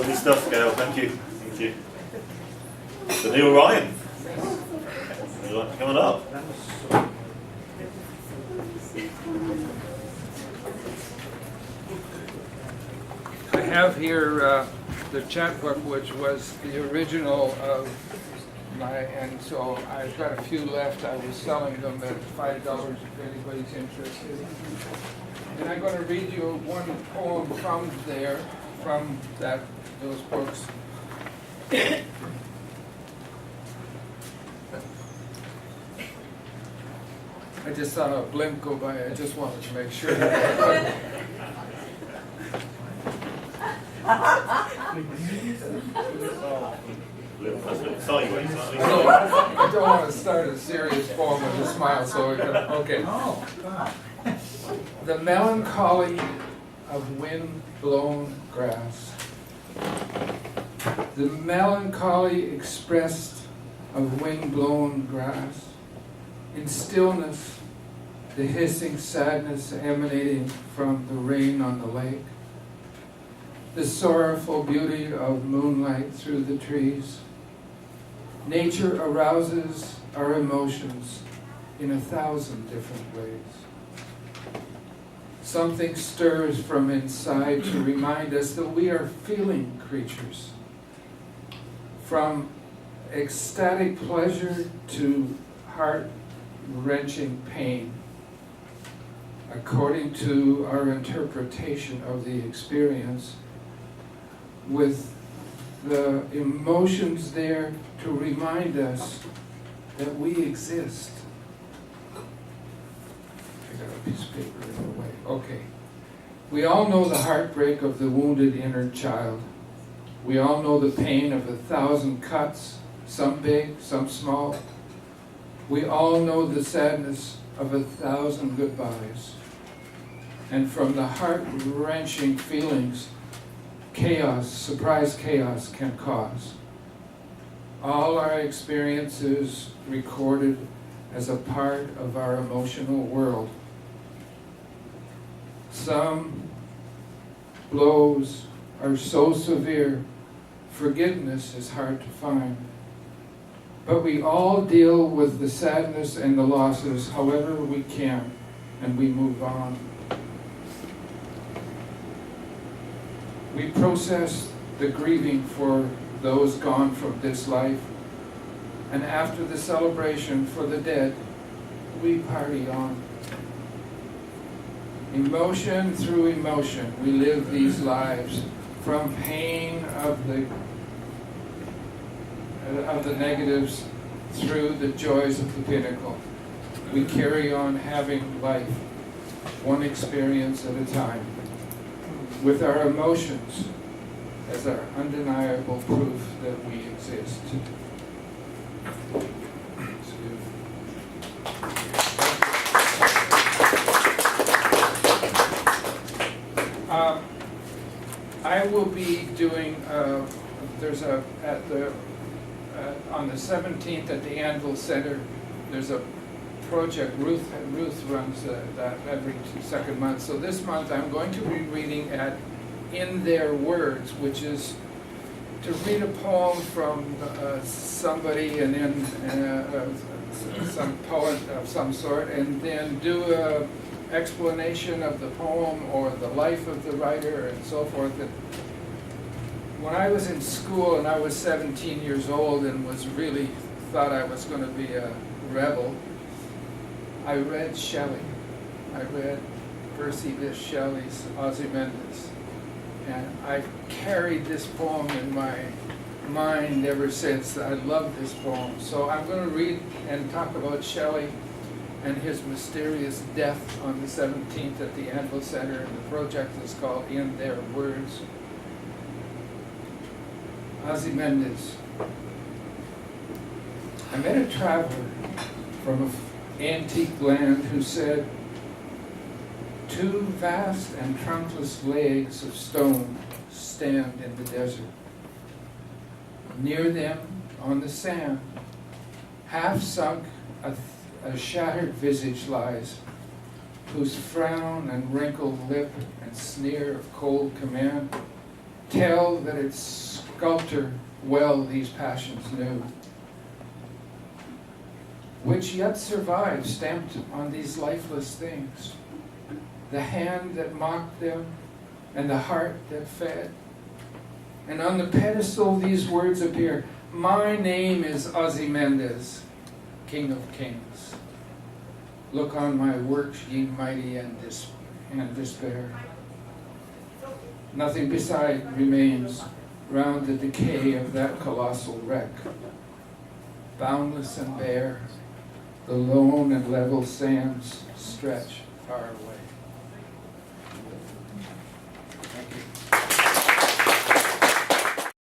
Lovely stuff, Gail. Thank you. Thank you. So Neall Ryon. Neall, coming up. I have here the chat book, which was the original of my, and so I've got a few left. I was selling them at $5 if anybody's interested. And I'm going to read you one poem from there, from those books. I just saw a blimp go by. I just wanted to make sure. I don't want to start a serious poem with a smile, so okay. The melancholy of wind-blown grass. The melancholy expressed of wind-blown grass. In stillness, the hissing sadness emanating from the rain on the lake. The sorrowful beauty of moonlight through the trees. Nature arouses our emotions in 1,000 different ways. Something stirs from inside to remind us that we are feeling creatures. From ecstatic pleasure to heart-wrenching pain, according to our interpretation of the experience, with the emotions there to remind us that we exist. I got a piece of paper in the way. Okay. We all know the heartbreak of the wounded inner child. We all know the pain of 1,000 cuts, some big, some small. We all know the sadness of 1,000 goodbyes. And from the heart-wrenching feelings chaos, surprise chaos can cause. All our experiences recorded as a part of our emotional world. Some blows are so severe, forgiveness is hard to find. But we all deal with the sadness and the losses however we can, and we move on. We process the grieving for those gone from this life, and after the celebration for the dead, we party on. Emotion through emotion, we live these lives, from pain of the negatives through the joys of the pinnacle. We carry on having life, one experience at a time, with our emotions as our undeniable proof that we exist. I will be doing, there's on the 17th at the Anvil Center, there's a project, Ruth runs that every second month. So this month I'm going to be reading at In Their Words, which is to read a poem from somebody and then some poet of some sort, and then do a explanation of the poem or the life of the writer and so forth. And when I was in school and I was 17 years old and was really thought I was going to be a rebel, I read Shelley. I read Percy Bysshe Shelley's Ozymandias. And I've carried this poem in my mind ever since. I love this poem. So I'm going to read and talk about Shelley and his mysterious death on the 17th at the Anvil Center. And the project is called In Their Words. Ozymandias. I met a traveler from an antique land who said, "Two vast and trunkless legs of stone stand in the desert. Near them, on the sand, half sunk, a shattered visage lies, whose frown and wrinkled lip and sneer of cold command tell that its sculptor well these passions knew, which yet survive stamped on these lifeless things, the hand that mocked them and the heart that fed. And on the pedestal these words appear, my name is Ozymandias, King of Kings. Look on my works, ye mighty and despair. Nothing beside remains round the decay of that colossal wreck. Boundless and bare, the lone and level sands stretch far away.